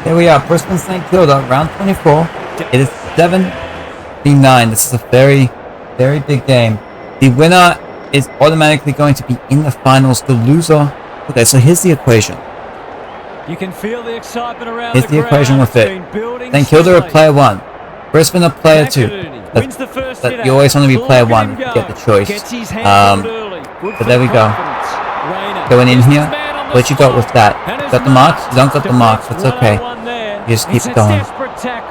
Here we are, Brisbane St Kilda, round 24. It is 7v9. This is a very, very big game. The winner is automatically going to be in the finals. The loser... Okay, so here's the equation. You can feel the excitement around Here's the equation with it. St Kilda are player 1. Brisbane are player 2. You always want to be player 1 if you get the choice. But there we go. Going in here. What you got with that? Got the marks? You don't got the marks. It's okay. You just keep it going.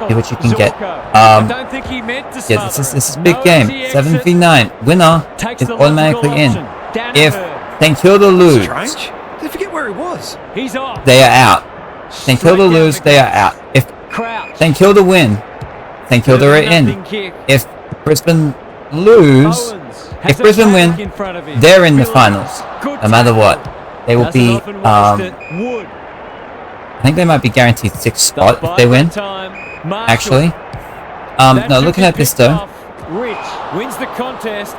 See what you can get. Yeah, this is a big game. 7v9. Winner is automatically in. If St Kilda lose, Did forget where he was? they are out. St Kilda lose, they are out. If St Kilda win, St Kilda are in. If Brisbane lose, if Brisbane win, they're in the finals. No matter what. They will be, I think they might be guaranteed 6th spot if they win, actually. No, looking at this though,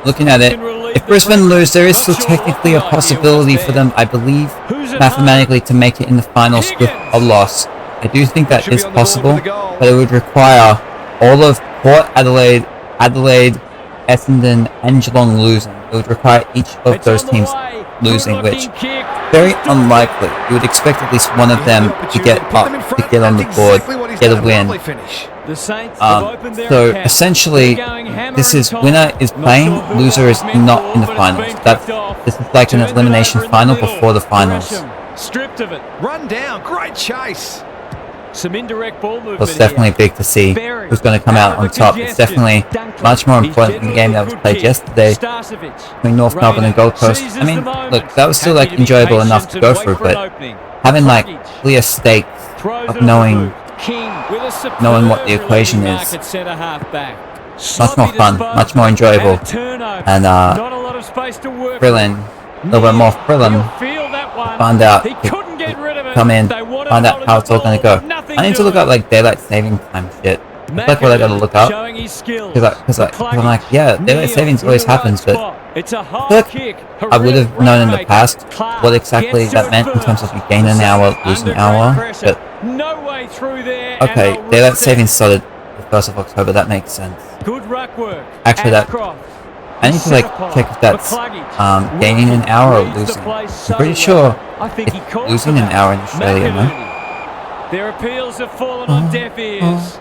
looking at it, if Brisbane lose, there is still technically a possibility for them, I believe, mathematically to make it in the finals with a loss. I do think that is possible, but it would require all of Port Adelaide, Essendon and Geelong losing. It would require each of those teams losing, which very unlikely. You would expect at least one of them to get up, to get on the board, get a win. So essentially, this is winner is playing, loser is not in the finals. This is like an elimination final before the finals. Stripped of it. Run down. Great chase. Some indirect ball movement. It's definitely big to see who's going to come out on top. It's definitely much more important than the game that was played yesterday between North Melbourne and Gold Coast. I mean, look, that was still like enjoyable enough to go through, but having like clear stakes of knowing what the equation is, much more fun, much more enjoyable, and thrilling, a little bit more thrilling. Find out, come in, find out how it's all going to go. I need to look up like daylight saving time shit. That's like what I got to look up. Because I'm like, yeah, daylight savings always happens, but I feel like I would have known in the past what exactly that meant in terms of you gain an hour, lose an hour. But okay, daylight savings started the 1st of October. That makes sense. Actually, that. I need to like check if that's gaining an hour or losing. I'm pretty sure it's losing an hour in Australia, no? Their appeals have fallen on deaf ears.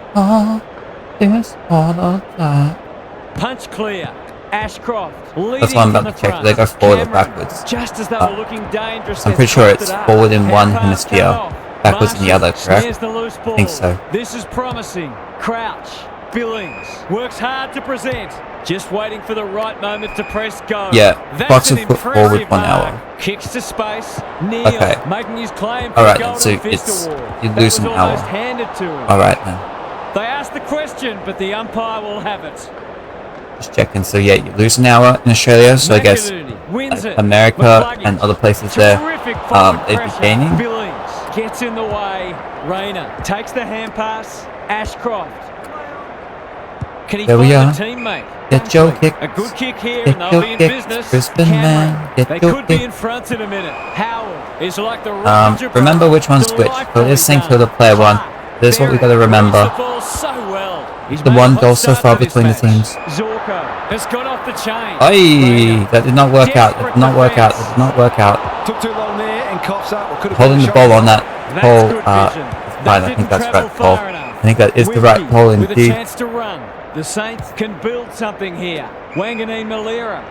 Punch clear. Ashcroft. That's what I'm about to check. Do they go forward or backwards? Just as they were looking dangerous. I'm pretty sure it's forward in one hemisphere, backwards in the other, correct? I think so. This is promising. Crouch. Billings works hard to present. Just waiting for the right moment to press go. Yeah, Fox will put forward 1 hour. Kicks to space. Neil okay. Making his claim for alright then, so you lose an hour. Alright then. They asked the question, but the umpire will have it. Just checking. So yeah, you lose an hour in Australia, so I guess America and other places there, they'd be gaining. Billings gets in the way. Rayner takes the hand pass. Ashcroft. Can he there we are. Teammate? Get your kick. A good kick here, get and they'll be in business. Brisbane man. Get they your could kick. be in front in a minute. Howard is like the remember which one's which. So it is St Kilda player 1. This is what we got to remember. The one goal so far between the teams. Zorko has got off the chain. Aye, that did not work out. That did not work out. That did not work out. Took too long there and cops up. Holding the ball on that pole. Fine, I think that's right pole. I think that is the right pole indeed. The Saints can build something here. Wanganeen Malera.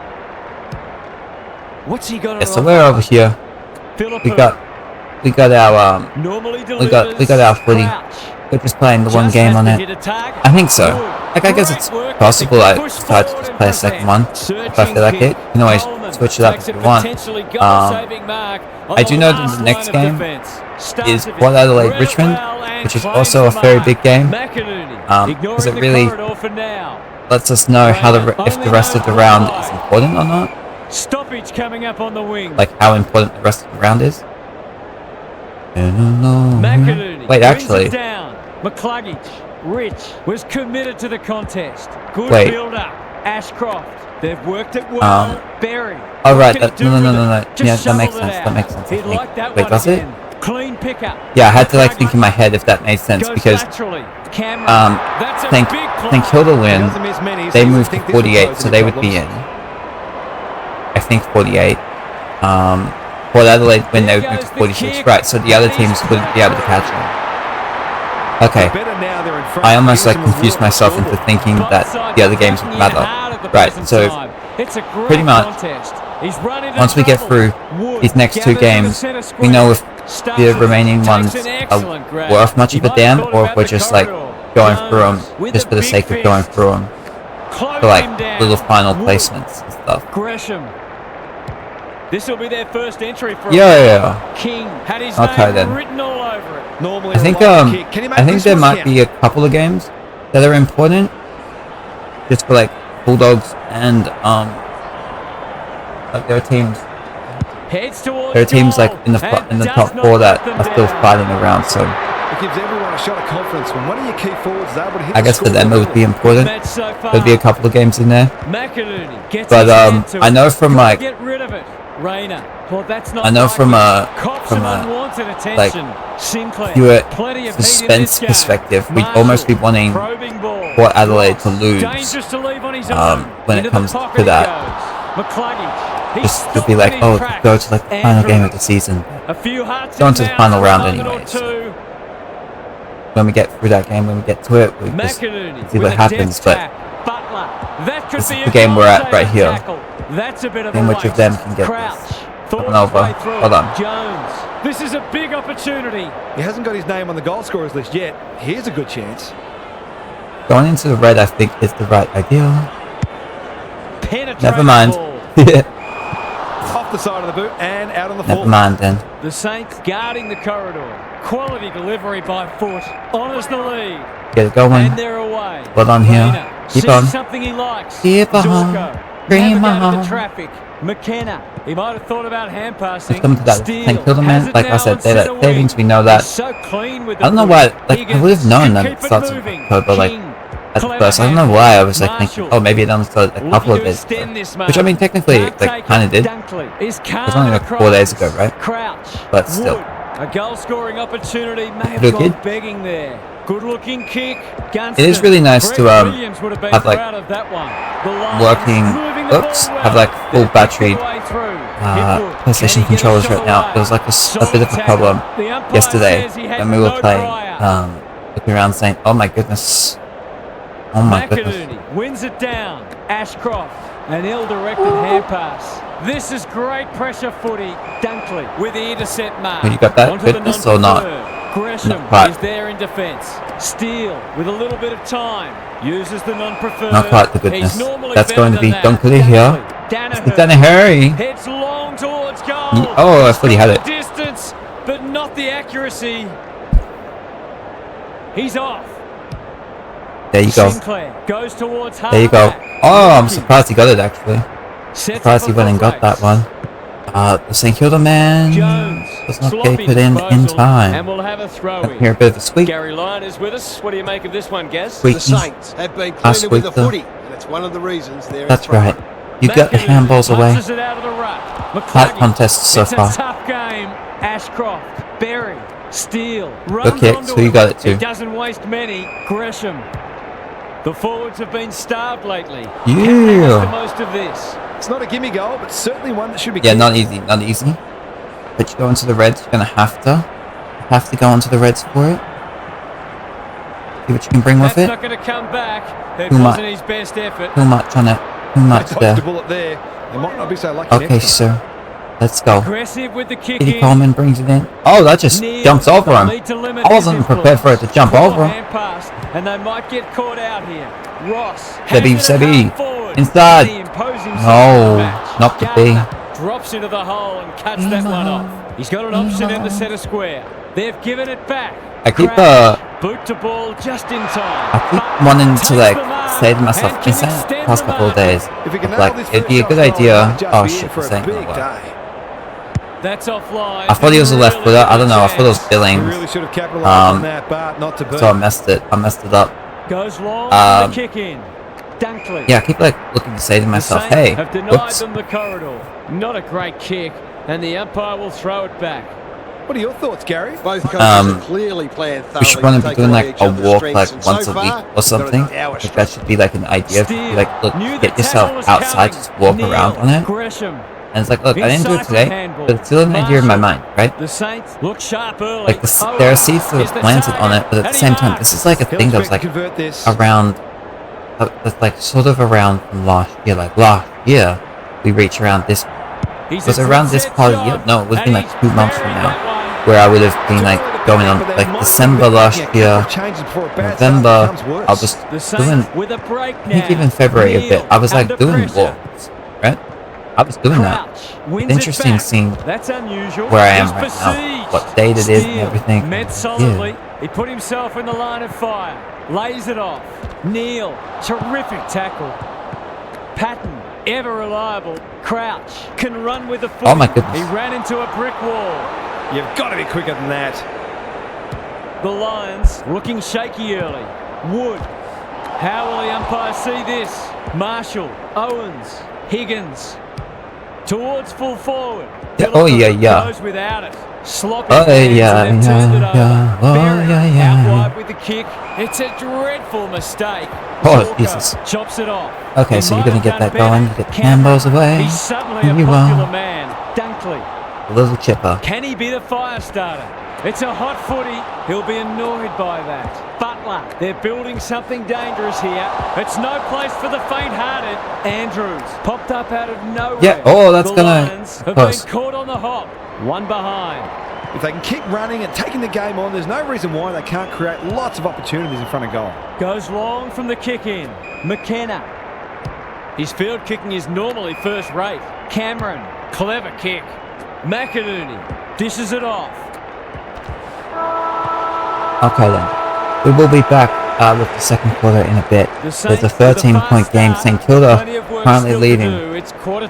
What's he got? Yeah, so we're over here. We got our footy. We're just playing the one game on it. I think so. Like I guess it's possible I decide to just play a second one if I feel like it. You can always switch it up if you want. I do know that the next game is Port Adelaide Richmond, which is also a very big game. Because it really lets us know how if the rest of the round is important or not. Stoppage coming up on the wing. Like how important the rest of the round is. Wait, actually. McCluggage. Rich was committed to the contest. Good build-up. Ashcroft. They've worked it well. Berry. Oh right. No. Yeah, that makes sense. That makes sense. Wait, does it? Clean pickup. Yeah, I had to like think in my head if that made sense because St Kilda win, they moved to 48, so they would be in. I think 48. Port Adelaide win, they would move to 46, right? So the other teams wouldn't be able to catch them. Okay, I almost like confused myself into thinking that the other games would matter. Right, so pretty much once we get through these next 2 games, we know if the remaining ones are worth much of a damn, or if we're just like going through them just for the sake of going through them for like little final placements and stuff. This will be their first entry for Yeah. King had his Okay name then. written all over it. Normally I think there might be a couple of games that are important, just for like Bulldogs and like there are teams like in the top 4 that are still fighting around. So It gives everyone a shot of confidence when one of your key forwards is able to hit I guess for them it would be important. There'd be a couple of games in there. But I know from like I know from a like pure suspense perspective, we'd almost be wanting Port Adelaide to lose when it comes to that. Just to be like, oh, go to like the final game of the season. Go into the final round anyways. When we get through that game, when we get to it, we just see what happens. But this is the game we're at right here. In which of them can get this. Over. Hold on. This is a big opportunity. He hasn't got his name on the goal scorers list yet. Here's a good chance. Going into the red, I think, is the right idea. Never mind. Off the side of the boot and out on the full. Never mind then. The Saints guarding the corridor. Quality delivery by foot. Honours the lead. Get it going. And they're away. Well on here. Keep on. Something he likes. Keep on. Dream on. The traffic. McKenna. He might have thought about hand passing. Let's come to that. St Kilda, man. Like I said, they're that savings. We know that. So clean with I don't know why. Like I would have known that it starts in October. Like at first, I don't know why I was like thinking, oh, maybe it only started a couple of days ago. Which I mean, technically, like kind of did. It was only like 4 days ago, right? But still. A goal-scoring opportunity may have Good gone kid. begging there. Good-looking kick. It is really nice to have like have like full battery PlayStation controllers right now. It was like a bit of a problem yesterday when we were playing. Looking around saying, "Oh my goodness, oh my goodness." Wins it down. Ashcroft, an ill-directed hand pass. This is great pressure footy. Dunkley with the intercept mark. You got that goodness or not? Gresham is there in defence. Steele with a little bit of time. Uses the non-preferred. Not quite the goodness. That's going to be Dunkley here. Danaher. Heads long towards goal. Oh, I thought he had it. Distance, but not the accuracy. He's off. There you go. Goes towards there you go. Oh, I'm surprised he got it actually. Surprised he went and got that one. The St Kilda man does not get it in time. And we'll have a throw in. Here a bit of a squeak. Gary Lyon is with us. What do you make of this one, Gaz? The Saints have been cleaner with the footy, and it's one of the reasons they're That's right. You got the handballs away. Tight contests so far. It's a tough game. Ashcroft, Berry, Steele. Good kick, so you got it too. He doesn't waste many. Gresham. The forwards have been starved lately. Yeah. The most of this. It's not a gimme goal, but certainly one that should be. Yeah, not easy, not easy. But you go into the Reds, you're gonna have to go into the Reds for it. See what you can bring with it. Not going to come back. It Too much. wasn't his best effort. Too much on it. Too much there. The bullet there. They might not be so lucky. Okay, sir. Let's go. Aggressive with the kick Eddie Coleman brings it in. Oh, that just jumps over him. I wasn't prepared for it to jump over him. And they might get caught out here. Ross. Sebi. Inside. No, not the B. Drops into the hole and cuts that one off. He's got an option in the centre square. They've given it back. I keep boot to ball just in time. I keep wanting to like say to myself, been saying it the past couple of days, like it'd be a good idea. Oh shit, for saying that. That's offline. I thought he was a left footer. I don't know. I thought it was Billings. Really should have capitalized on that, but not to so I messed it up. Goes long. The kick in. Dunkley. Yeah, I keep like looking to say to myself, hey, have denied them the corridor. Not a great kick, and the umpire will throw it back. What are your thoughts, Gary? Both coaches are clearly playing thoroughly. We should probably be take doing away like each a other's walk strengths, like and once so a week far, or something. we've got an hour Like straight. that should be like an idea. Steal. Like, look, Knew get the yourself tackle was outside, coming. just walk Neil around on it. Gresham. And it's like, look, I didn't do it Inside today, handball. but it's still an idea in my mind, right? The Saints look sharp early. Like there are seeds that are planted on it, but at the same time, this is like a thing that was like Convert this. around, that's like sort of around from last year. Like last year, we reached around this. Was it around this part of the year? No, it would have been like 2 months from now, where I would have been like going on like December last year, November. I was doing, I think even February a bit. I was like doing walks, right? I was doing that. It's interesting seeing That's unusual. where I am right now, what date it is and everything. Met solidly. Yeah. He put himself in the line of fire. Lays it off. Neil, terrific tackle. Patton, ever reliable. Crouch can run with the foot. Oh my goodness. He ran into a brick wall. You've got to be quicker than that. The Lions looking shaky early. Wood. How will the umpire see this? Marshall, Owens, Higgins. Towards full forward. Yeah, oh yeah, yeah. Goes without it. Sloppy Oh hands yeah, and then turned it over. yeah. Oh Berry yeah, out yeah. wide with the kick. It's a dreadful mistake. Oh Zorko Jesus. chops it off. Okay, He so you're might gonna have get done that going. You better. get the handballs away. He's suddenly Here a you popular are. man. Dunkley. A little chipper. Can he be the fire starter? It's a hot footy. He'll be annoyed by that. Butler. They're building something dangerous here. It's no place for the faint-hearted. Andrews popped up out of nowhere. Yeah, oh, that's the gonna Lions have close. been caught on the hop. One behind. If they can keep running and taking the game on, there's no reason why they can't create lots of opportunities in front of goal. Goes long from the kick in. McKenna. His field kicking is normally first rate. Cameron. Clever kick. McInerney dishes it off. Okay then. We will be back with the second quarter in a bit. There's a 13-point game. St Kilda currently leading. It's quarter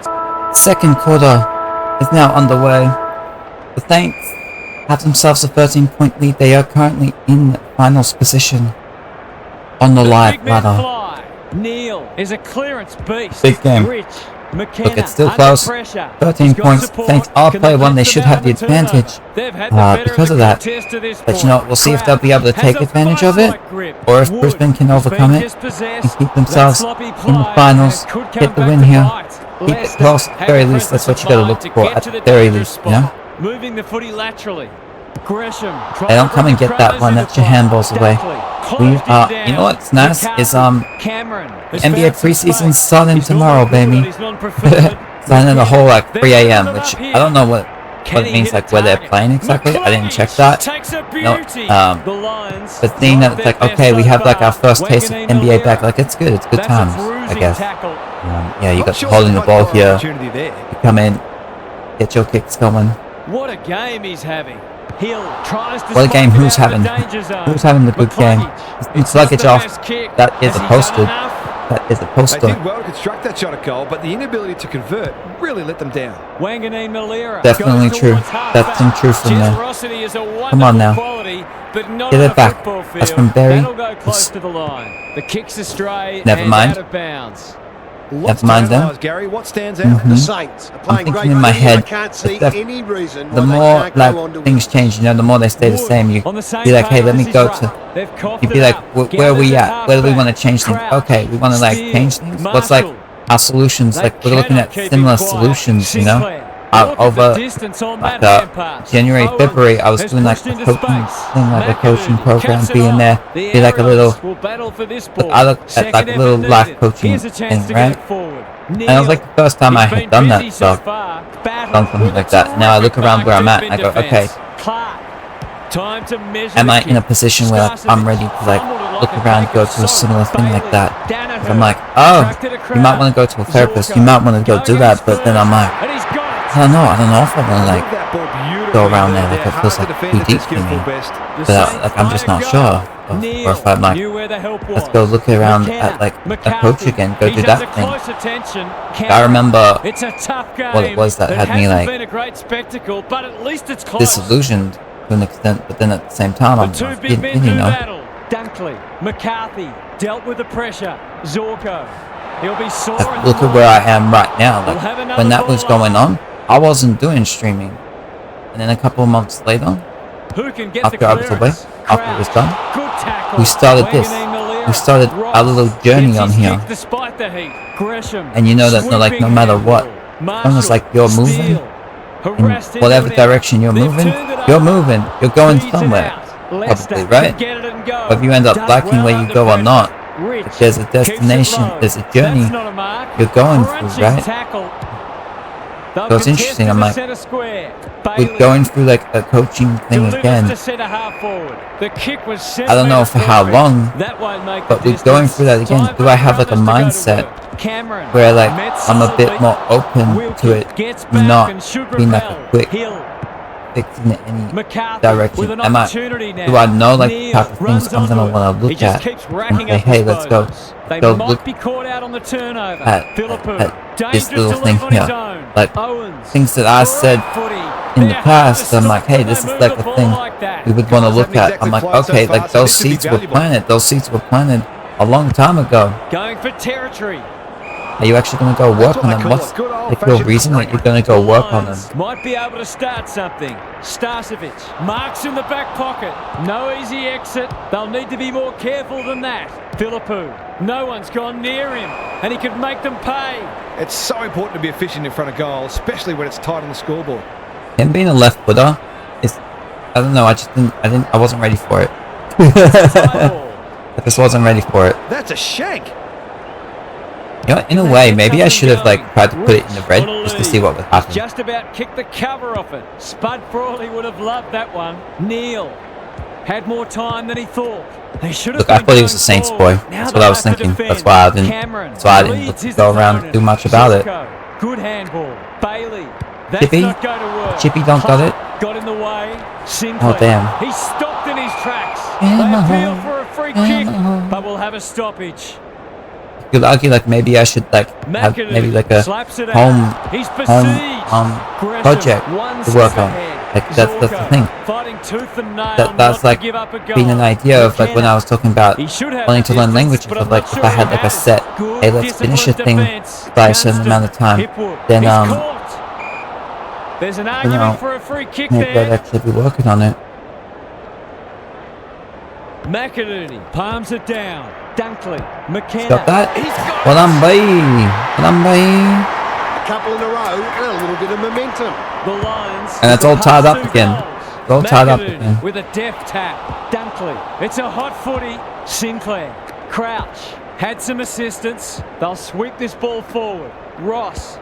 Second quarter is now underway. The Saints have themselves a 13-point lead. They are currently in finals position on the live ladder. Neil is a clearance beast. Big game. Rich. McKenna, look, it's still close. 13 points. Saints are play one. They should have the advantage because of that. But you know, we'll see if they'll be able to take advantage of it, or if Brisbane can overcome it and keep themselves in the finals, get the win here, keep it close. At the very least, that's what you got to look for. At the very least, you know. Moving the footy laterally. Gresham. Hey, don't come and get that one. That's your handballs away. We are. You know what's nice is NBA preseason starting tomorrow, baby. Starting at a whole like 3 a.m., which I don't know what it means, like where they're playing exactly. I didn't check that. No, but seeing that it's like, okay, we have like our first taste of NBA back. Like it's good. It's good times, I guess. Yeah, you got holding the ball here. You come in, get your kicks going. What a game he's having. Hill tries to what a game. Who's having the good game? It's luggage off. That is a poster. That is a poster. They did well to construct that shot at goal, but the inability to convert really let them down. Definitely true. That's some truth from there. Come on now. Get it back. That's from Berry. Never mind. Never mind them. Gary, what stands out? The Saints are playing I'm thinking in my head, the more like things change, you know, the more they stay the same. You be like, hey, let me go to. You'd be like, where are we at? Where do we want to change things? Okay, we want to like change things. What's like our solutions? Like we're looking at similar solutions, you know. Over like January, February, I was doing like a coaching thing, like a coaching program, being there, be like a little, I looked at like a little life coaching thing, right? And it was like the first time I had done that stuff, done something like that. Now I look around where I'm at and I go, okay, am I in a position where like, I'm ready to like look around, go to a similar thing like that? But I'm like, oh, you might want to go to a therapist, you might want to go do that, but then I'm like, I don't know if I want to like go around there, like it feels like too deep for me, but like I'm just not sure, or if I'm like, let's go look around at like a coach again, go do that thing. I remember what it was that had me like disillusioned to an extent, but then at the same time I'm like, you know. Dunkley, McCarthy dealt with the pressure. Zorko, he'll be sore. Look at where I am right now. Like when that was going on, I wasn't doing streaming. And then a couple of months later, Who can get after the I was away, clearance? after it was done, Good tackle. we started this. Wanganeen the We lyric. started our little Ross journey gets on his here. kick despite the heat. Gresham. And you know that no, like no Sweeping matter what, handball. as long as like you're moving Steele. Harassed in whatever into an direction you're They've moving, turned it you're over. moving, you're going Feeds it somewhere. out. Leicester Probably, right? can get it and go. Whether you end up Does liking well where you under go or pressure. not, Rich if there's a keeps it destination, low. there's a journey That's not a mark. you're going Crunching through, right? Tackle. They'll So it's interesting, I'm contest like, the centre square. we're Bailey going through like a coaching thing delivers again. to centre half forward. The kick was I don't know for how perfect. long, That won't make but the we're going distance. through that again. Time Do for I have like a runners to go to mindset work. Cameron where like met I'm a bit solidly. more open Wilkie to it, gets back not and should being like a repel. quick Hill, fix in any McCarthy with direction? an Am I? opportunity now. Do I know like the Neil type of things runs I'm gonna onto it. want to He look just at keeps and racking say, up hey, let's go, disposals. They go might look be caught out on the turnover. at Philippou, this dangerous little to thing leave on his here. own. Like Owens, things that I said footy. in the They're hard past. to I'm like, stop hey, when this they is move like the a ball thing like that. we would want to Guys look haven't at. exactly I'm like, flown so okay, far, like so those this could be seeds were valuable. planted. Those seeds were planted a long time ago. Going for territory. Are you actually going to go work That's on what I them? call What's a good like your old-fashioned reason that you're going to go work on them? Lions might be able to start something. Starcevic marks in the back pocket. No easy exit. They'll need to be more careful than that. Philippou, no one's gone near him, and he could make them pay. It's so important to be efficient in front of goal, especially when it's tight on the scoreboard. Him being a left footer is, I don't know. I wasn't ready for it. Tie ball. I just wasn't ready for it. That's a shank. You know, in a way, maybe I should have like tried to put it in the red just to see what would happen. Just about kicked the cover off it. Spud Frawley would have loved that one. Neil had more time than he thought. They should have Look, I been thought he was a going Saints forward. boy. Now That's they'll what I was have to thinking. defend. That's why I didn't. Cameron That's why I didn't leads his go around opponent. do much about it. Zorko, good handball. Bailey. That's Chippy? not going to work. Chippy don't got it? Got in the way. Sinclair. Oh damn! He stopped in his tracks. In They the appeal hole. for a free In kick, the hole. but we'll have a stoppage. You could argue like maybe I should like have McAdoo maybe like a slaps it home out. He's besieged. home Gresham, project one to work step on. ahead. Like that's the Zorko, thing. fighting tooth and nail That's not like to give up a goal. being an idea of like when I was talking about He should have wanting to the learn distance, languages but of I'm like not if sure I had he like a has. set, Good hey, let's finish a disciplined thing defense. by a certain amount of time, Hipwood. then He's caught. There's an argument know, for a free kick maybe I'd there. actually be working on it. McAdoo palms it down. Dunkley, McKenna. Stop that! He's got Well it. done, boy. Well done, boy. A couple in a row and a little bit of momentum. The Lions. And it's all with the tied past up two again. goals. It's all tied up McAdoo again. with a deft tap. Dunkley. It's a hot footy. Sinclair. Crouch. Had some assistance. They'll sweep this ball forward. Ross.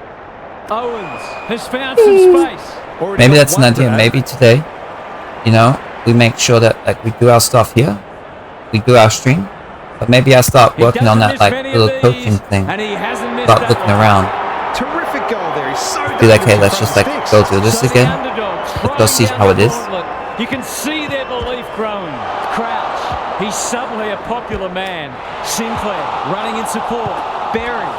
Owens has found some space. Already Maybe got that's an one idea. today. Maybe today, you know, we make sure that like we do our stuff here, we do our stream, but maybe I start He working on doesn't that miss like many little of coaching these, thing. and he hasn't missed Start that looking one. around. Terrific goal there. He's so Be like, hey, dangerous let's in just front like of go sticks. do this So the again. underdogs Let's go throwing see down how the it is. gauntlet. You can see their belief growing. Crouch. He's suddenly a popular man. Sinclair running in support. Berry.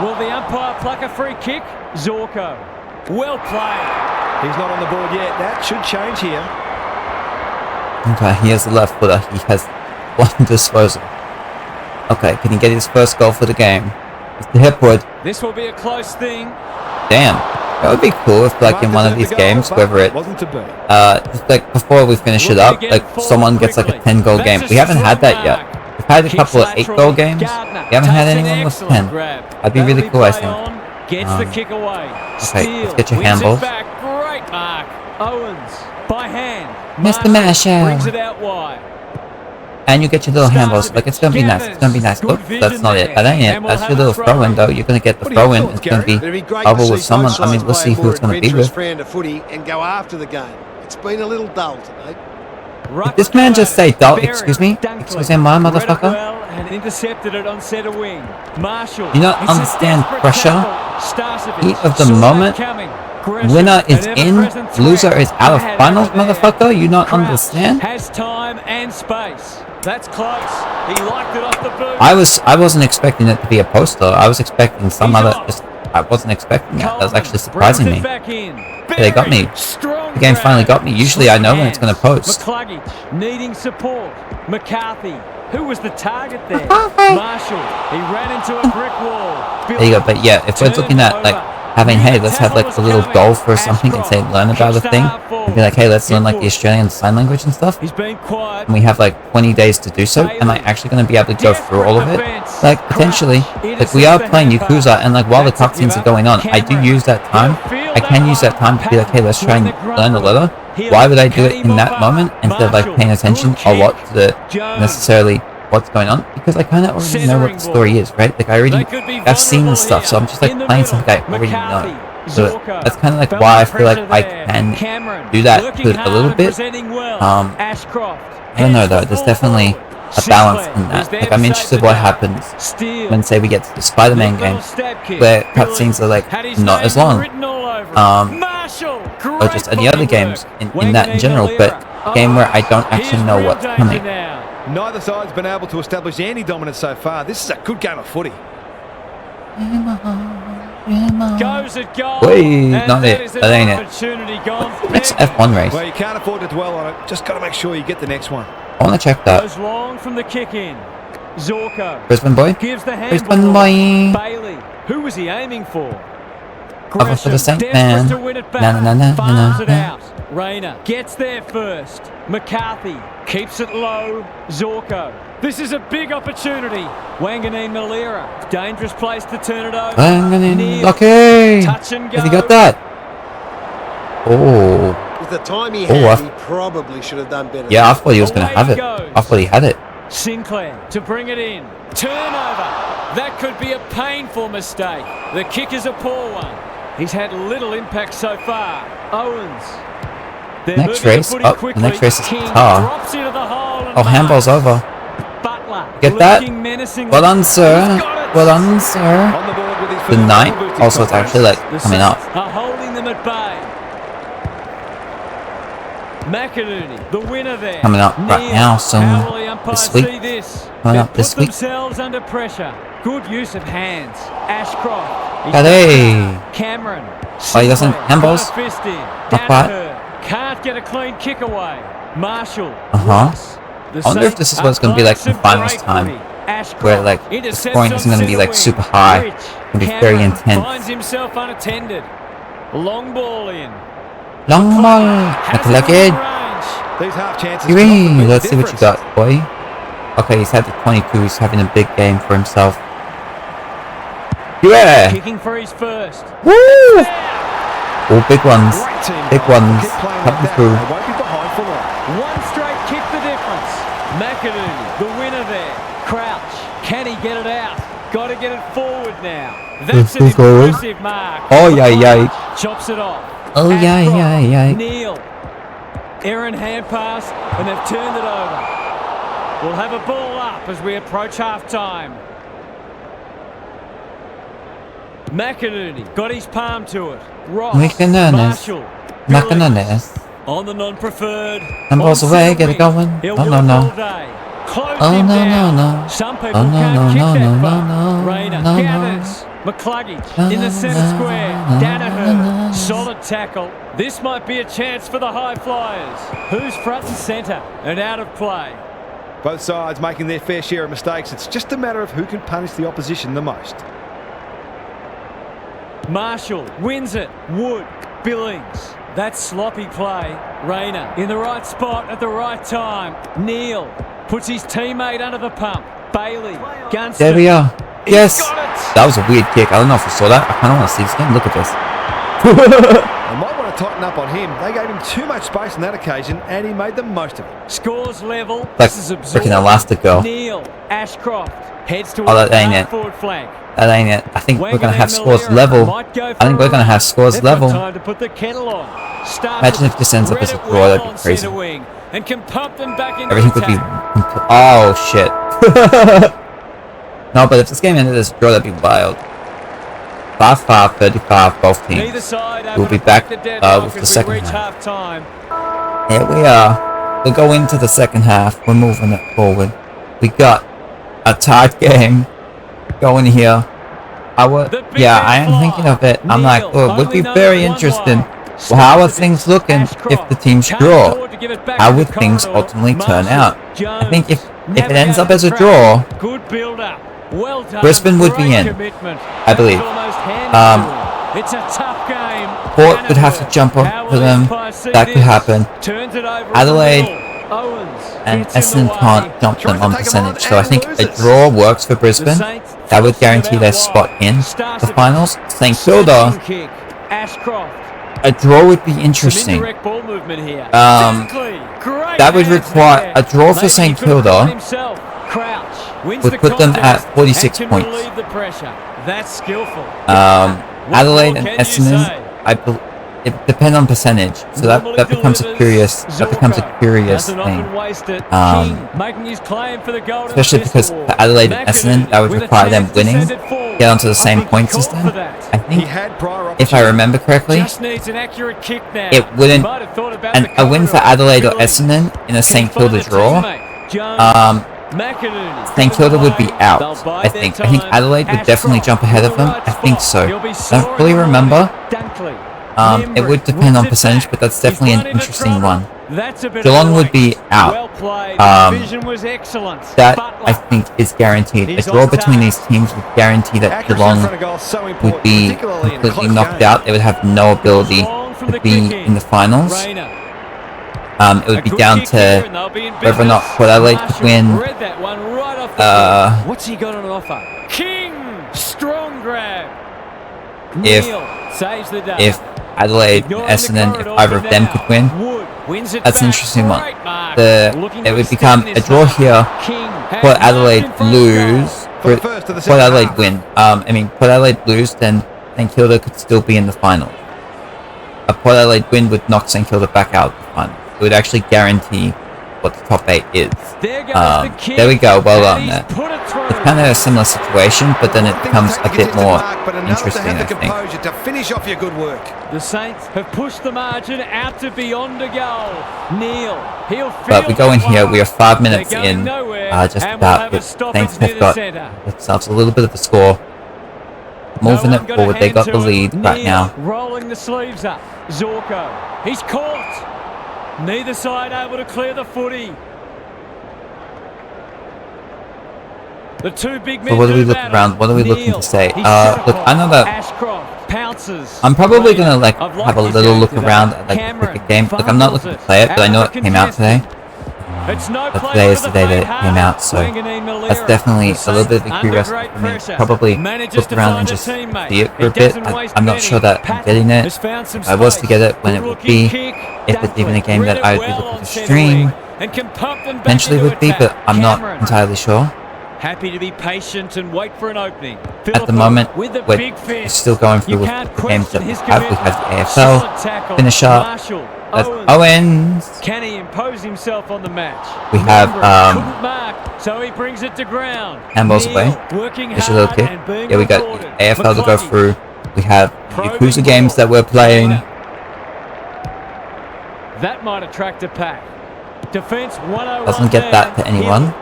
Will the umpire pluck a free kick? Zorko. Well played. He's not on the board yet. That should change here. Okay, he has the left footer. He has one disposal. Okay, can he get his first goal for the game? Mr. Hipwood. This will be a close thing. Damn. That would be cool if like in one of these games, whether it wasn't to be. just like before we finish it up, like someone gets like a 10-goal game. We haven't had that yet. We've had a couple of 8-goal games. We haven't had anyone with 10. That'd be really cool, I think. Gets the kick away. Okay, let's get your Steele wins handballs. it back. Great mark. Owens by hand. Mr. Marshall Marshall. brings it out wide. And you get your little handballs. Like it's gonna be nice. It's gonna be nice. Look, that's not it. That ain't it. That's your little throw-in though. You're gonna get the What are your throw-in. thoughts, It's gonna be It'd be great double to with see someone. both I mean, sides we'll see play a who more it's gonna be adventurous with. brand of footy and go after the game. It's been a little dull today. Did this man just say dull? Berry, Excuse me? Dunkley. Excuse me, my Read it motherfucker? well and intercepted it on centre wing. Marshall. You don't It's a understand desperate pressure? tackle. Starcevic Heat of the saw that moment? coming. Gresham, Winner is an in, ever-present threat. loser is out of Had finals, over there. motherfucker? You not Crouch understand? Has time and space. That's close. He liked it off the boot. I wasn't expecting it to be a poster. I was expecting some He's other. off. Just I wasn't expecting that. That was Coleman actually surprising brings me. it back in. They got me. Berry, strong The game finally grab. got me. Usually I know when it's gonna post. McCluggage needing support. McCarthy, who was the target there? Marshall, he ran into a brick wall. There you go. But yeah, if we're looking at like having, hey, let's have like a little golf or something and say learn about the thing. And be like, hey, let's learn like the Australian Sign Language and stuff. And we have like 20 days to do so. Am I actually going to be able to go through all of it? Like, potentially. Like, we are playing Yakuza, and like, while the cutscenes are going on, I do use that time. I can use that time to be like, hey, let's try and learn the letter. Why would I do it in that moment instead of like paying attention a lot to the necessarily what's going on? Because I kind of already know what the story is, right? Like, I've seen the stuff, so I'm just like playing something I already know. So that's kind of like why I feel like I can do that a little bit. I don't know though, there's definitely a balance in that. Like, I'm interested what happens when, say, we get to the Spider-Man game, where cutscenes are like not as long, or just any other games in that in general, but a game where I don't actually know what's coming. Neither side's been able to establish any dominance so far. This is a good game of footy. Goes at goal. Wait, not it. That ain't it. Next F1 race. Well, you can't afford to dwell on it. Just got to make sure you get the next one. I want to check that. Goes long from the kick in. Zorko. Brisbane boy. Gives the Brisbane boy. Bailey. Who was he aiming for? Over for the Saint man. Farms it out. Rayner gets there first. McCarthy keeps it low. Zorko. This is a big opportunity. Wanganeen Malira. Dangerous place to turn it over. Wanganeen. Okay. Touch and go. Has he got that? Oh. With the time he had, he probably should have done better. Yeah, I thought he was going to have it. I thought he had it. Sinclair to bring it in. Turnover. That could be a painful mistake. The kick is a poor one. He's had little impact so far. Owens. Next race. Oh, the next race is Qatar. Oh, handball's over. Butler. Get that? Well done, sir. Well done, sir. The night. Also, it's actually like coming up. Are holding them at bay. McInerney, the winner there. Coming up right now, soon. This week. Coming up this week. Themselves under pressure. Good use of hands. Ashcroft. Hey. Cameron. Oh, he doesn't. Handballs. Not quite. Can't get a clean kick away. Marshall. I wonder if this is what it's going to be like in finals time, where like the scoring isn't going to be like super high. It's going to be very intense. Finds himself unattended. Long ball in. Long ball. Nakalagid. These half chances. Let's see what you got, boy. Okay, he's had the 22. He's having a big game for himself. Yeah. Kicking for his first. Woo! All big ones. Big ones. Coming through. One straight kick the difference. McInerney, the winner there. Crouch. Can he get it out? Got to get it forward now. That's an impressive mark. Oh, yeah. Chops it off. Oh, yeah. Neil. Aaron hand pass, and they've turned it over. We'll have a ball up as we approach half-time. McInerney got his palm to it. Ross. Marshall. On the non-preferred. Handballs away, get it going. No. Oh, no. Some people can't kick that far. Rayner gathers. McCluggage in the centre square. Danaher. Solid tackle. This might be a chance for the high flyers. Who's front and centre and out of play? Both sides making their fair share of mistakes. It's just a matter of who can punish the opposition the most. Marshall wins it. Wood. Billings. That's sloppy play. Rayner in the right spot at the right time. Neil puts his teammate under the pump. Bailey. Gunston. There we are. Yes. That was a weird kick. I don't know if you saw that. I kind of want to see this game. Look at this. I might want to tighten up on him. They gave him too much space on that occasion, and he made the most of it. Scores level. Like freaking elastic girl. Neil Ashcroft heads to that ain't it. forward flank. That ain't it. I think we're going to have scores level. I think we're going to have scores level. Time to put the kettle on. Imagine if this ends up as a draw. That'd be crazy. And can pump them back into Everything could be... Oh, shit. No, but if this game ended as a draw, that'd be wild. 5-5, 35, both teams. We'll be back with the second half. Here we are. We'll go into the second half. We're moving it forward. We got a tight game going here. Yeah, I am thinking of it. I'm like, oh, it would be very interesting. Well, how are things looking if the teams draw? How would things ultimately turn out? I think if it ends up as a draw, Brisbane would be in, I believe. It's a tough game. Port would have to jump up to them. That could happen. Turns it over Adelaide and Essendon can't jump them on percentage. So I think a draw works for Brisbane. That would guarantee their spot in the finals. St Kilda, a draw would be interesting. That would require a draw for St Kilda would put them at 46 points. Adelaide and Essendon, it depends on percentage, so that becomes a curious thing. Especially because for Adelaide and Essendon, that would require them winning, get onto the same point system. I think, if I remember correctly, it wouldn't. And a win for Adelaide or Essendon in a St Kilda draw, St Kilda would be out. I think Adelaide would definitely jump ahead of them. I think so. I don't really remember. It would depend on percentage, but that's definitely an interesting one. Geelong would be out. That, I think, is guaranteed. A draw between these teams would guarantee that Geelong would be completely knocked out. They would have no ability to be in the finals. It would be down to whether or not Port Adelaide could win. What's he got on offer? King! Strong grab! If Adelaide and Essendon, if either of them could win, that's an interesting one. It would become a draw here. Port Adelaide lose. Port Adelaide win. Port Adelaide lose, then St Kilda could still be in the final. A Port Adelaide win would knock St Kilda back out of the final. It would actually guarantee what the top 8 is. There we go, well done there. It's kind of a similar situation, but then it becomes a bit more interesting, I think. To finish off your good work. The Saints have pushed the margin out to beyond a goal. Neil, but we go in here, we are 5 minutes in, just about. The Saints have got themselves a little bit of the score. Moving it forward, they got the lead right now. Rolling the sleeves up. Zorko, he's caught. Neither side able to clear the footy. The two big men. So what are we looking around? What are we looking to say? Look, I know that I'm probably gonna have a little look around at the cricket game. Look, I'm not looking to play it, but I know it came out today. But today is the day that it came out, so that's definitely a little bit of a curiosity for me. Probably look around and just see it for a bit. I'm not sure that I'm getting it. If I was to get it, when it would be, if it's even a game that I would be looking to stream, potentially would be, but I'm not entirely sure. Happy to be patient and wait for an opening. At the moment, we're still going through with the games that we have. We have the AFL finisher. That's Owens. Can he impose himself on the match? We have so he brings it to ground. handballs away. Just a little kick. Yeah, we got AFL to go through. We have Yakuza games that we're playing. That might attract a pack. Defense 101. Doesn't get that to anyone.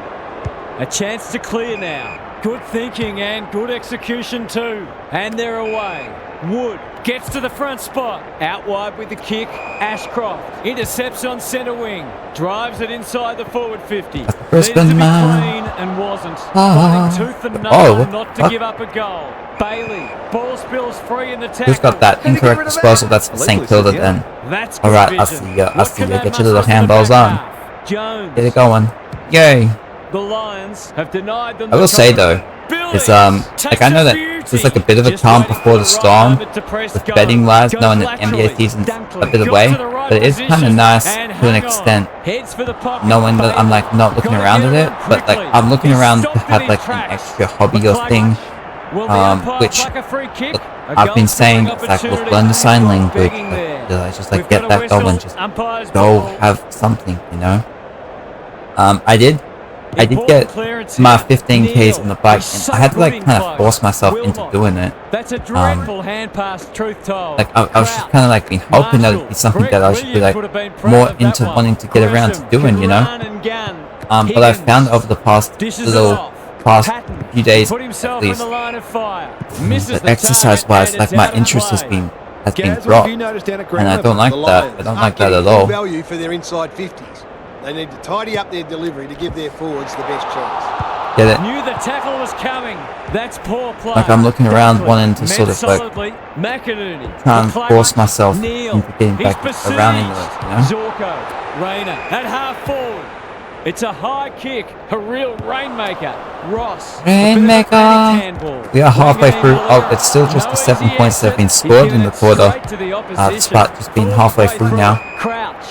A chance to clear now. Good thinking and good execution too. And they're away. Wood gets to the front spot. Out wide with the kick. Ashcroft intercepts on centre wing. Drives it inside the forward 50. Brisbane man. Clean and wasn't. Fighting tooth and nail not to give up a goal. Bailey. Ball spills free in the tackle. Who's got that incorrect disposal? That's for St Kilda then. That's alright, I'll see ya. Get your little handballs on. Jones. Get it going. Yay. The Lions have denied them. I will say though, it's I know that there's a bit of a calm before the storm with betting wise, knowing that NBA season's a bit away, but it is kind of nice to an extent, knowing that I'm not looking around at it, but I'm looking around to have an extra hobby or thing, which look, I've been saying it's look, learn the sign language, just get that going, just go have something, you know. I did get my 15Ks on the bike, and I had to kind of force myself into doing it. That's a dreadful hand pass, truth told. I was just kind of been hoping that it'd be something that I should be more into wanting to get around to doing, you know. But I've found over the past few days at least, that exercise-wise, my interest has been dropped, and I don't like that. I don't like that at all. Value for their inside 50s. They need to tidy up their delivery to give their forwards the best chance. Get it? Knew the tackle was coming. That's poor play. Like I'm looking around Dunkley wanting to met sort of like solidly. McInerney. try and The force clutch. myself Neal. into getting He's back around into it, you know? Zorko. Rayner at half forward. It's a high kick. A real rainmaker. Ross. Rainmaker. We are halfway through. Oh, it's still just the 7 points that have been scored in the quarter. Despite just being halfway through now. Crouch.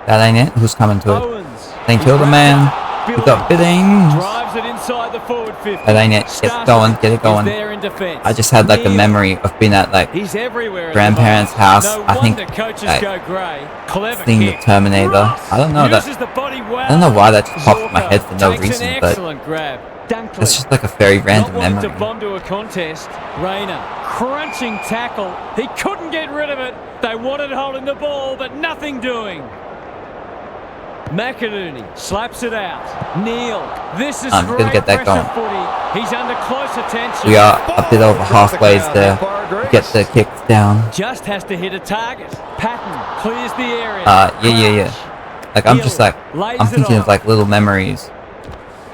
That ain't it. Who's coming to it? Owens. St Kilda, man. We got Billings. Drives it inside the forward 50. That ain't it. Get it going. Get it going. There in defense. I just had like a memory of being at like He's everywhere. grandparents' house. No I think wonder coaches like go grey. Clever seeing the kick. Terminator. I don't know that. Uses the body well. I don't know why that just popped in my head for no Takes an reason, but excellent grab. Dunkley. it's just like a very random Not wanting memory. to bomb to a contest. Rayner, crunching tackle. He couldn't get rid of it. They wanted holding the ball, but nothing doing. McInerney slaps it out. Neal, this is I'm gonna get that going. footy. He's under close attention. We are a bit over halfway there. Get the kicks down. Just has to hit a target. Patton clears the area. Yeah. Like I'm just like I'm thinking of like little memories.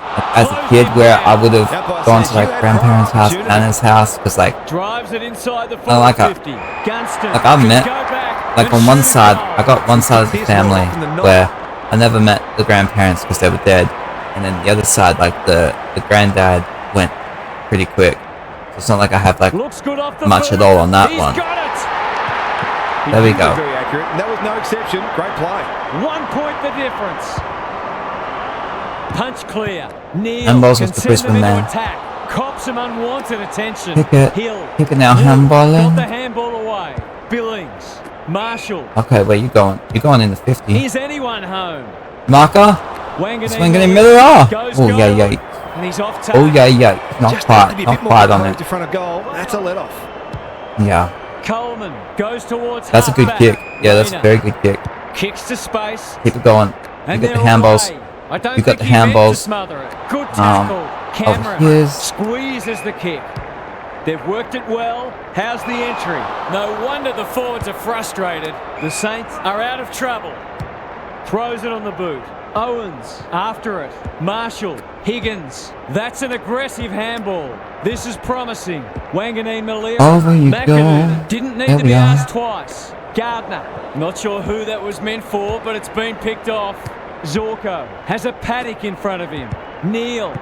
Like, as a kid, where I would have gone to like grandparents' house, Nana's house, because like drives it inside the I like 50. Gunston like I met could go back like and on one shoot side, a I got one side of the family where I never met the grandparents because they were dead, and then the other side, like the granddad went pretty quick. So it's not like I have like Looks good off the much boot. at all on that He's one. got it. There we go. Very accurate. And that was no exception. Great play. 1 point the difference. Punch clear. Neal Handballs can with the send Brisbane them into man. attack. Cops some unwanted attention. Kick it. Hill. Kick it now, Hill handballing. got the handball away. Billings. Marshall. Okay, where you going? You're going in the 50. Is anyone home? Marker. Wanganeen Swinging in middle. goes Oh goal, yeah. And he's off target. Oh yeah. Not Just has to be quite. a Not bit more quite on composed it. in front of goal. That's a let off. Yeah. Coleman goes towards That's a good halfback. kick. Yeah, that's a Rayner very good kick. kicks to space. Keep it going. You And got the they're handballs. away. I don't You got think the he meant to handballs. smother it. Good tackle. Cameron here's- squeezes the kick. They've worked it well. How's the entry? No wonder the forwards are frustrated. The Saints are out of trouble. Throws it on the boot. Owens after it. Marshall. Higgins. That's an aggressive handball. This is promising. Wanganeen Malira. Over you McInerney go. didn't need There to we be are. asked twice. Gardner. Not sure who that was meant for, but it's been picked off. Zorko has a paddock in front of him. Neal.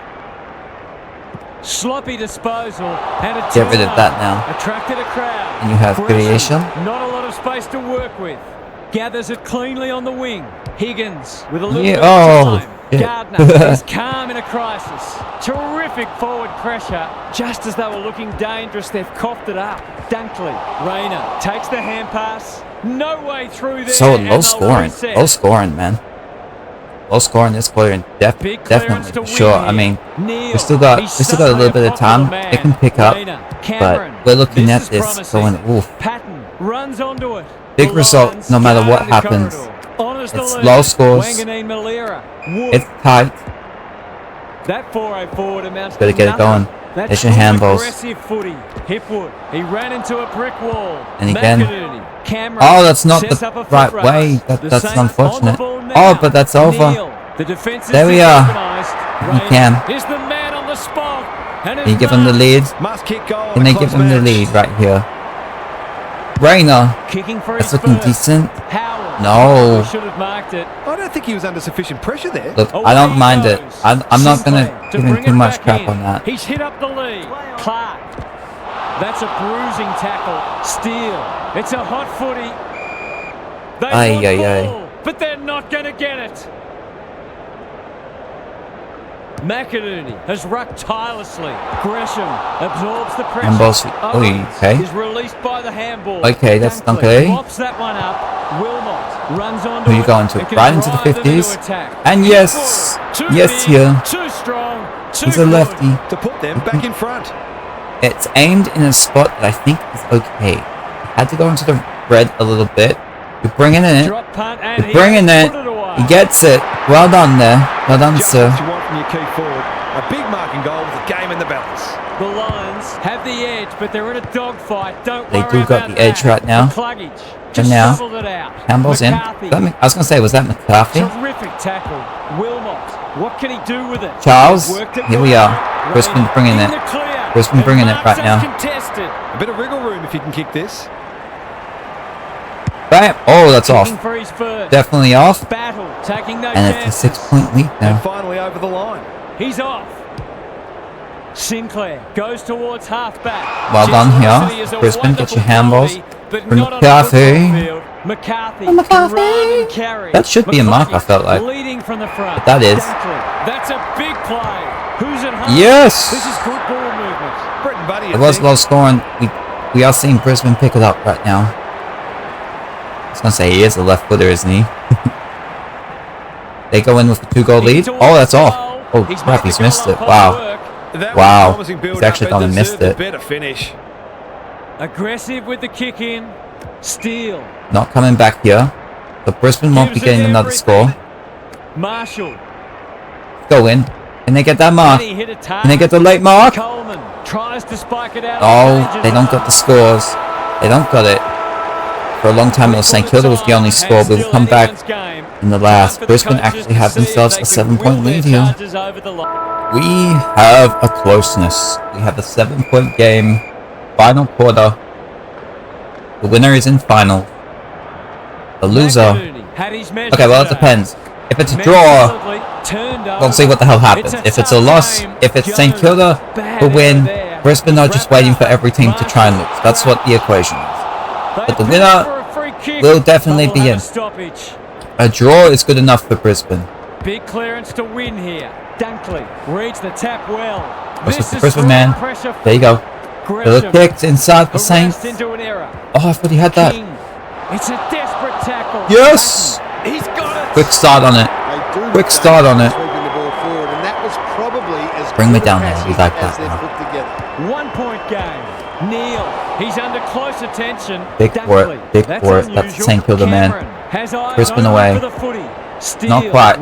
Sloppy disposal and a Get rid of turnover. that now. Attracted a crowd. And you have Gresham, creation. not a lot of space to work with. Gathers it cleanly on the wing. Higgins with a little Yeah, bit oh, of time. shit. Gardner is calm in a crisis. Terrific forward pressure. Just as they were looking dangerous, they've coughed it up. Dunkley. Rayner takes the hand pass. No way through there. So and low they'll scoring. reset. Low scoring, man. Low scoring this quarter, and Big clearance definitely to for sure. win I mean, Neal. we still got He's a little bit of time. man. It can pick up, Rayner. but Cameron. we're looking at is this promising. going, oof. Patton runs onto it. Big The result, Lions no matter guard what in the happens. corridor. Honours the It's lead. low scores. Wanganeen Malira. Wood. It's tight. That 4-0 forward amounts Gotta to get it nothing. going. That's There's your good handballs. aggressive footy. Hipwood. He ran into a brick wall. And again. McInerney. Cameron Oh, that's not sets the up a foot right race. way. The That's Saints unfortunate. on the ball now. Oh, but that's over. Neal. The defense is There we are. disorganised. Rayner can. is the man on the spot. And Can you give him the lead? Must kick goal. Can they give him the lead right here? Rayner. Kicking for That's his looking first. decent. Howard. No. He should have marked it. I don't think he was under sufficient pressure there. Look, Away I don't he mind it. goes. I'm not gonna Sinclair give to him bring too it much back crap in. on that. He's hit up the lead. Clark. That's a bruising tackle. Steele. It's a hot footy. They Ay, want ay, ay. ball, but they're not going to get it. McInerney has rucked tirelessly. Gresham absorbs the pressure. Handballs. Owens Okay. is released by the handball. Okay, that's Dunkley okay. pops that one up. Wilmot runs on. Who are you going to? Right into the 50s? And yes, yes here. Too strong. Too He's a good. lefty. To put them back in front. It's aimed in a spot that I think is okay. Had to go into the red a little bit. You're bringing it. Drop punt and You're bringing he it. put away. He gets it. Well done there. Well done, Just sir. what you want from your key forward. A big marking goal with a game in the balance. The Lions have the edge, but they're in a dogfight. Don't They worry do got about the edge that. right now. The Cluggage just now, shoveled it out. Handballs in. McCarthy. I was going to say, was that McCarthy? Terrific tackle. Wilmot What can he do with it? Charles, Worked it here we well. are. Brisbane bringing In it. the clear. Brisbane bringing it right now. Contested. A bit of wriggle room if you can kick this. Bam! Oh, that's off. Kicking for his first. Definitely off. Battle, taking no And it's a chances. 6-point lead And now. finally over the line. He's off. Sinclair goes towards halfback. Well done Generosity here. is a Brisbane, get your wonderful handballs. quality, but For not on a McCarthy. football field. McCarthy. Oh, McCarthy. can run and carry. That should be a mark, I felt like. Leading from the front. But that is. Dunkley. That's a big play. Who's at home? Yes! This is good ball movement. Brett and Buddy. It was low scoring. We are seeing Brisbane pick it up right now. I was going to say he is a left footer, isn't he? They go in with a 2-goal lead. Oh, that's off. Oh, crap, he's missed it. Wow. Wow. He's actually thought he missed it. Better finish. Aggressive with the kick in. Steele. Not coming back here. But Brisbane won't be Gives it getting another everything. score. Marshall. Go in. Can they get that mark? He hit a Can they get the late mark? Coleman tries to spike it out. Oh, they don't got the scores. They don't got it. For a long time it was St Kilda was the only score, but we'll come back in the last. Brisbane actually have themselves a 7-point lead here. We have a closeness. We have a 7-point game. Final quarter. The winner is in final. The loser. Okay, well it depends. If it's a draw, we'll see what the hell happens. If it's a loss, if it's St Kilda who win, Brisbane are just waiting for every team to try and lose. That's what the equation is. But the winner will definitely be in. A draw is good enough for Brisbane. Big clearance to win here. Dunkley reads the tap well. This is the Brisbane man. There you go. Little kicks inside the Saints. Oh, I thought he had that. It's a desperate tackle. Yes! He's got it. Quick start on it. Quick start on it. Bring me down there. We like that now. 1-point game. Neil, he's under close attention. Big for it. Big for it. That's the St Kilda man. Brisbane away. Not quite.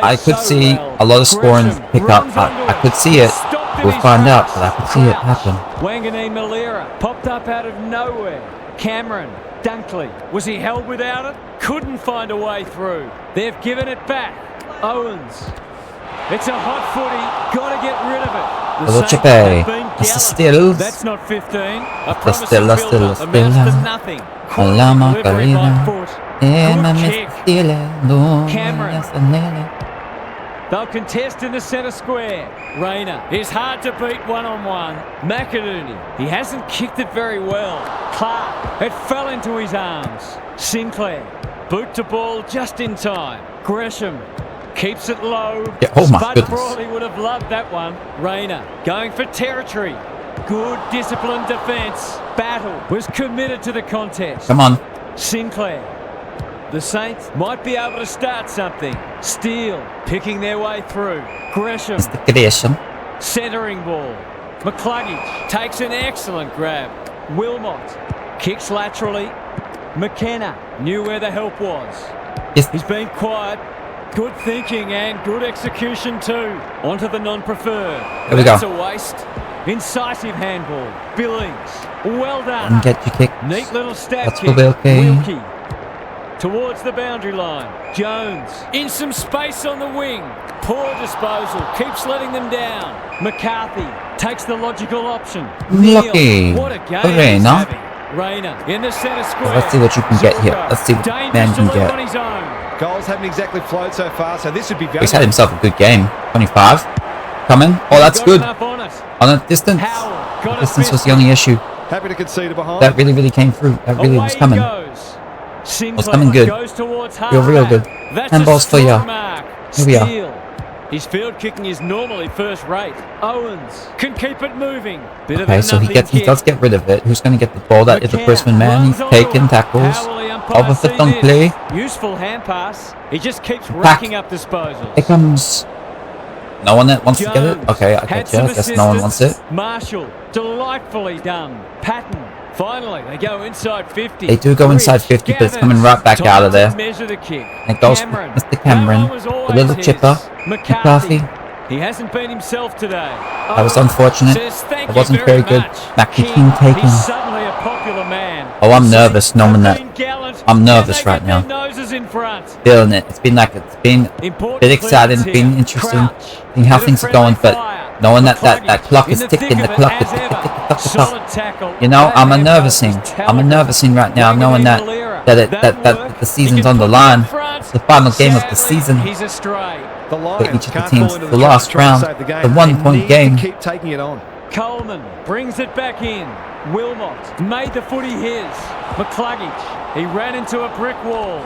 I could see a lot of scoring pick up. I could see it. We'll find out, but I could see it happen. Wangani Malera popped up out of nowhere. Cameron, Dunkley, was he held without it? Couldn't find a way through. They've given it back. Owens. It's a hot footy. Got to get rid of it. Little chippy. That's the stills. That's not 15. A The stilla, stilla, amounts to stilla. nothing. Alama, Delivery by foot. Cameron. They'll contest in the centre square. Rayner is hard to beat one-on-one. McInerney, he hasn't kicked it very well. Clark, it fell into his arms. Sinclair, boot to ball just in time. Gresham keeps it low. Yeah, oh my Spud goodness. Brawley would have loved that one. Rayner going for territory. Good disciplined defence. Battle was committed to the contest. Come on. Sinclair. The Saints might be able to start something. Steele picking their way through. Gresham. It's the Gresham. Centering ball. McCluggage takes an excellent grab. Wilmot kicks laterally. McKenna knew where the help was. Yes. He's been quiet. Good thinking and good execution too. Onto the non-preferred. There we go. That's a waste. Incisive handball. Billings. Well done. And get your kick. Neat little stab That's kick. for Wilkie. Wilkie. Towards the boundary line. Jones in some space on the wing. Poor disposal. Keeps letting them down. McCarthy takes the logical option. Lucky. Neil, what a game Okay, he's no? having. Rayner in the centre square. Well, let's see what you can get here. Let's see what the man Dangerous can to live on get. his own. Goals haven't exactly flowed so far, so this would be valuable. He's had himself a good game. 25. Coming. Oh, that's Got good. enough on it. On a distance. Howell got it Distance was missed. the only issue. Happy to concede behind. That really came through. That really Away was he coming. goes. Sinclair It's coming good. goes towards You're real halfback. good. That's Handballs a for ya. strong mark. Here we are. Steele. His field kicking is normally first rate. Owens can keep it moving. Bit of Okay, a so he nothing does kick. get rid of it. Who's going to get the ball? That is a McKenna Brisbane man. He's runs onto taking it. tackles. How will the umpire Over for see Dunkley. this? Useful hand pass. He just keeps Back. racking up disposals. Here comes... No one that wants to get it? Jones Okay, I had get you. I some guess no one wants it. assistance. Marshall, delightfully done. Patton, finally, they go inside 50. They do go inside 50, but it's coming right back out of there. Measure the kick. And it goes for Cameron. Mr. Cameron. That one was The always little his. chipper. McCarthy. McCarthy. He hasn't been himself today. That was unfortunate. It wasn't very good. King taken. He's suddenly a popular man. Oh, I'm nervous knowing that. I'm nervous right now. Feeling it. It's been a bit exciting, it's been interesting, seeing how things are going, but knowing that clock is ticking, the clock is ticking. You know, I'm a nervousing right now, knowing that the season's on the line. It's the final game of the season for each of the teams. The last round, the 1 point game. Keep taking it on. Coleman brings it back in. Wilmot made the footy his. McCluggage, he ran into a brick wall.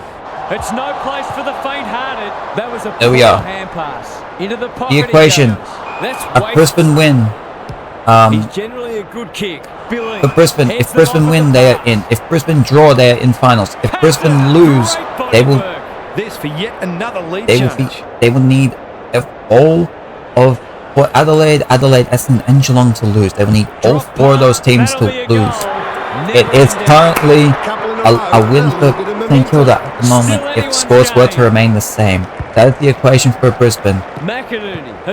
It's no place for the faint-hearted. That was a poor hand pass into the pocket. The equation, a Brisbane win. He's generally a good kick. For Brisbane, if Brisbane win, they are in. If Brisbane draw, they are in finals. If Brisbane lose, they will. This for yet another lead change. They will need all of for Adelaide, Essendon, and Geelong to lose. They will need all 4 of those teams to lose. It is currently a win for St Kilda at the moment if scores were to remain the same. That is the equation for Brisbane.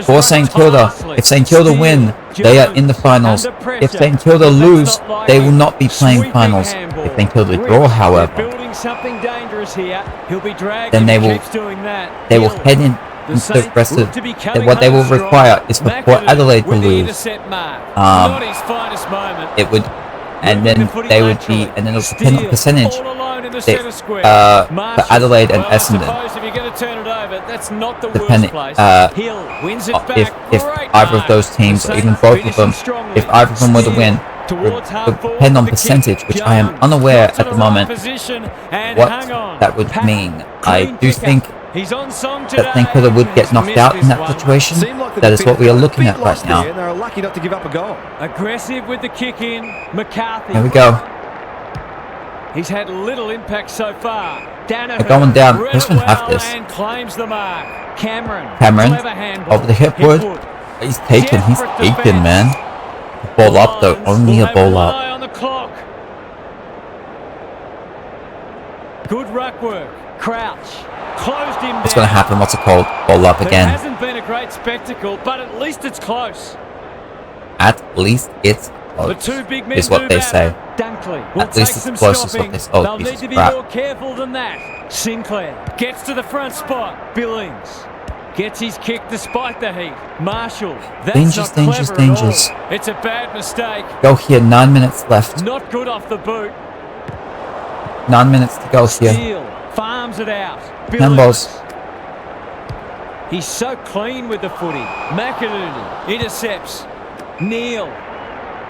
For St Kilda, if St Kilda win, they are in the finals. If St Kilda lose, they will not be playing finals. If St Kilda draw, however, then they will head in into the rest of what they will require is for Port Adelaide to lose. It would, and then they would be, and then it would depend on percentage for Adelaide and Essendon. Depending if either of those teams, or even both of them, if either of them were to win, would depend on percentage, which I am unaware at the moment what that would mean. I do think that St Kilda would get knocked out in that situation. That is what we are looking at right now. They're lucky not to give up a goal. Aggressive with the kick in. McCarthy. Here we go. He's had little impact so far. They're going down. Brisbane have this. Cameron over the hip wood. He's taken. He's taken, man. Ball up though. Only a ball up. Good ruck work. Crouch. Closed him down. What's going to happen? What's it called? Ball up again. It hasn't been a great spectacle, but at least it's close. At least it's close, is what they say. At least it's close is what they say. Oh, need to be more careful than that. Sinclair gets to the front spot. Billings gets his kick despite the heat. Marshall. Dangerous. It's a bad mistake. Go here. 9 minutes left. Not good off the boot. 9 minutes to go here. Steele farms it out. Handballs. He's so clean with the footy. McInerney intercepts. Neil.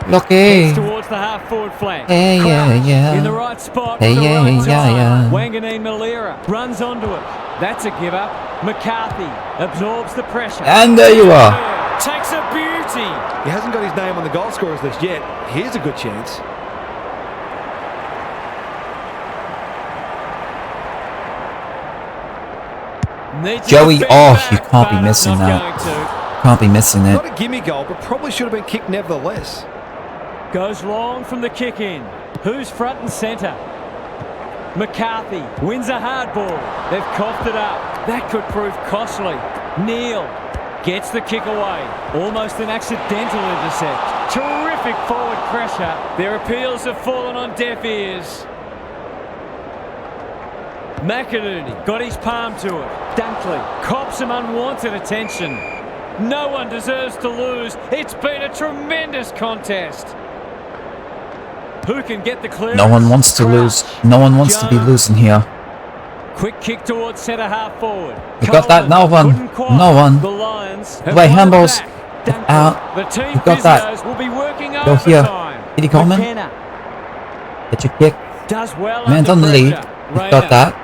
Lucky. Towards the half-forward flank. Yeah. In the right spot. Yeah. Wanganeen Malera runs onto it. That's a give-up. McCarthy absorbs the pressure. And there you are. Takes a beauty. He hasn't got his name on the goal scorers list yet. Here's a good chance. Joey, oh, you can't be missing that. Can't be missing it. Not a gimme goal, but probably should have been kicked nevertheless. Goes long from the kick in. Who's front and centre? McCarthy wins a hard ball. They've coughed it up. That could prove costly. Neil gets the kick away. Almost an accidental intercept. Terrific forward pressure. Their appeals have fallen on deaf ears. McInerney got his palm to it. Dunkley cops some unwanted attention. No one deserves to lose. It's been a tremendous contest. Who can get the clearance? No one wants to lose. No one wants to be losing here. Quick kick towards centre half forward. We got that. No one. No one. The Lions play handballs. Out. The team we got that. will be working go here. Kitty Coleman. McKenna get your kick. Does well. Man's on the lead. We got that.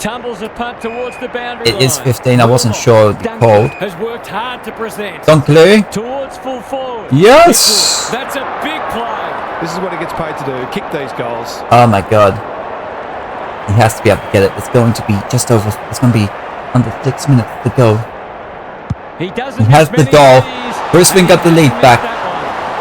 Tumbles a punt towards the boundary line. It is 15. I wasn't sure the call. Has worked hard to present. Dunkley. Towards full forward. Yes. That's a big play. This is what he gets paid to do. Kick these goals. Oh my God. He has to be able to get it. It's going to be just over. It's going to be under 6 minutes to go. He has the goal. Brisbane got the lead back.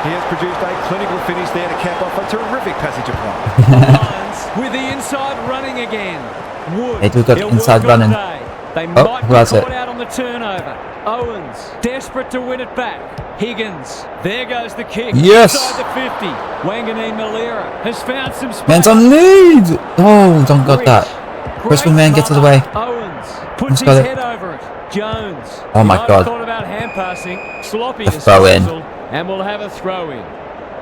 He has produced a clinical finish there to cap off a terrific passage of play. With the inside running again. Wood. They do got inside running. They oh, who has it? the turnover. Owens, desperate to win it back. Higgins, there goes the kick. Yes. Inside the 50. Wangani Malira has found some space. Man's on lead. Oh, don't got that. Brisbane man gets it away. Owens puts his got it. head over it. Jones. Oh my God. Thought about hand passing. Sloppy A throw in. and we'll have a throw in.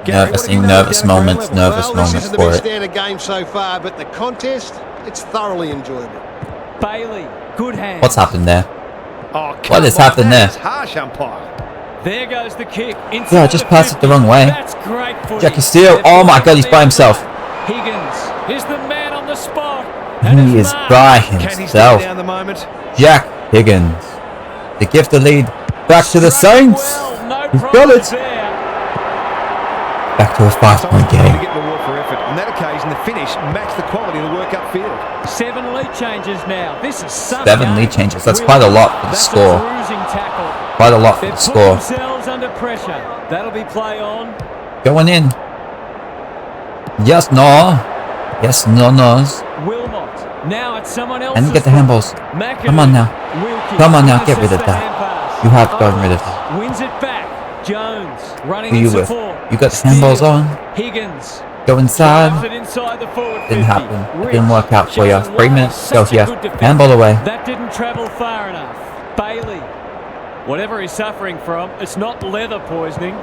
Nervous moments Well, this for isn't the best it. standard game so far, but the contest, it's thoroughly enjoyable. Bailey, good hand. What's happened there? Oh, What has happened there? That's harsh, umpire. There goes the kick. Yeah, I just passed it the wrong way. That's great footy. Jackie Steele. Oh my God, he's by himself. Higgins is the man on the spot. He is by Can he stay himself. down the moment? Jack Higgins. To give the lead back to the Saints. Well, no He's got problems it. there. Back to a 5-point To game. get the reward for effort. On that occasion, the finish matched the quality of the work upfield. 7 lead changes now. This is some 7 lead changes. That's quite a lot for the That's score. a bruising tackle. Quite a lot for They've the put score. themselves under pressure. That'll be play on. Going in. Yes, no. Yes, no, no's. Wilmot. Now it's someone else. And get the handballs. Come on now. Come on now, get rid of that. You have gotten rid of that. Wins it back. Jones running Who in you with? support. You got the Steele. handballs on. Higgins. Go Drives inside. it inside the forward 50. Didn't happen. It Rich didn't work out for you. shows 3 why minutes to go such a here. good defender. Handball away. That didn't travel far enough. Bailey. Whatever he's suffering from, it's not leather poisoning.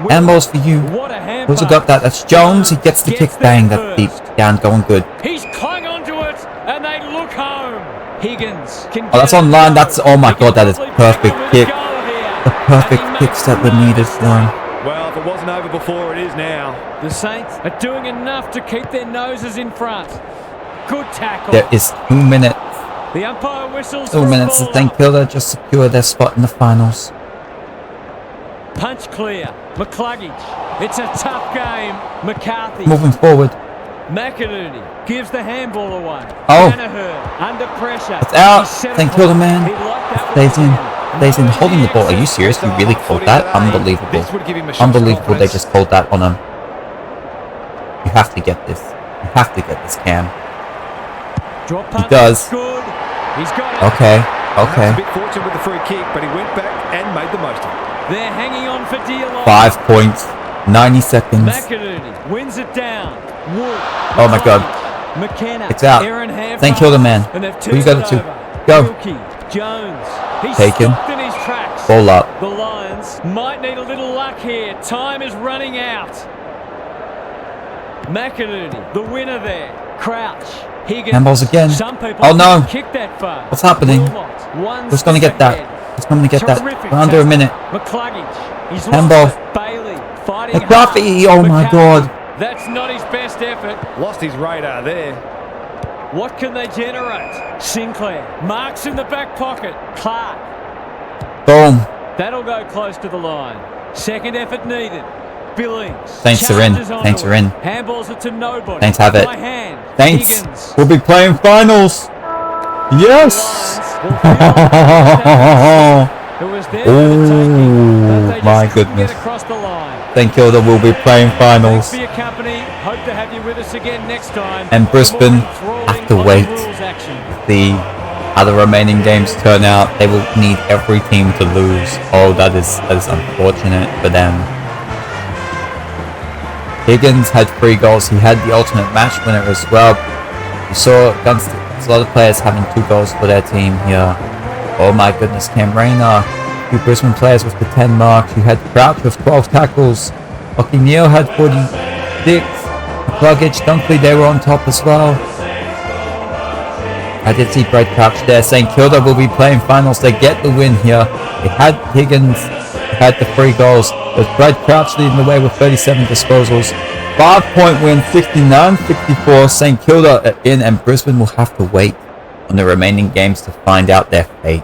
Handballs for you. What a hand Who's pass. got that? That's Jones. He gets the kick. Bang. That's deep. Down. Going good. He's clung onto it, and they look home. Higgins can Oh, that's get it online. to That's, go. oh my He can God, that is probably perfect pick up kick. with a goal here. The perfect And he kicks makes that were the needed most for him. Well, if it wasn't over before, it is now. The Saints are doing enough to keep their noses in front. Good tackle. There is 2 minutes. The umpire whistles 2 for a minutes to ball St up. Kilda just secure their spot in the finals. Punch clear. McCluggage. It's a tough game. McCarthy. Moving forward. McInerney gives the handball away. Oh. Danaher under pressure. It's out. He set St it Kilda up. man. He liked that Stays one. in. Stays in. Holding the ball. Are you serious? You really called that? Unbelievable. This would give him a shot of Unbelievable. They confidence. just called that on him. You have to get this. You have to get this, Cam. Drop punt. does. Good. He's got it. Okay. Perhaps Okay. a bit fortunate with the free kick, but he went back and made the most of it. They're hanging on for dear life. 5 points. 90 seconds. McInerney wins it down. Wood. Oh my God. McKenna. It's out. Aaron Hanford. St Kilda man. And they've Who you turned got it it to? over. Go. Wilkie. Jones. He's Taken. stopped in his tracks. Ball up. The Lions might need a little luck here. Time is running out. McInerney, the winner there. Crouch. Higgins. Handballs again. Some people Oh, no. can't kick that far. What's happening? Wilmot, one Who's going to step get that? ahead. Who's going to get that? Terrific We're under a tackle. minute. McCluggage. He's Handball. lost it. Bailey fighting McCarthy. hard. Oh my McCarthy. God. That's not his best effort. Lost his radar there. What can they generate? Sinclair. Marks in the back pocket. Clark. Boom. That'll go close to the line. Second effort needed. Billings. Saints are in. charges onto Saints are it. in. Handballs it to nobody. Saints have it. By hand. Saints Higgins. will be playing finals. Yes. Lions will feel it was there for the taking, but they Oh my just couldn't goodness. get across the line. St Kilda will be playing Thanks finals. for your company. Hope to have you with us again next time. And For Brisbane more enthralling have to on wait. rules action. The other remaining games turn out, they will need every team to lose. Oh, that is unfortunate for them. Higgins had 3 goals. He had the ultimate match winner as well. You saw against a lot of players having 2 goals for their team here. Oh my goodness, Cam Rayner. 2 Brisbane players with the 10 marks. You had Crouch with 12 tackles. Lockie Neal had 46. Pluggage, Dunkley, they were on top as well. I did see Brad Crouch there. St Kilda will be playing finals. They get the win here. They had Higgins, had the 3 goals. But Brad Crouch leading the way with 37 disposals. 5-point win, 69-64. St Kilda are in, and Brisbane will have to wait on the remaining games to find out their fate.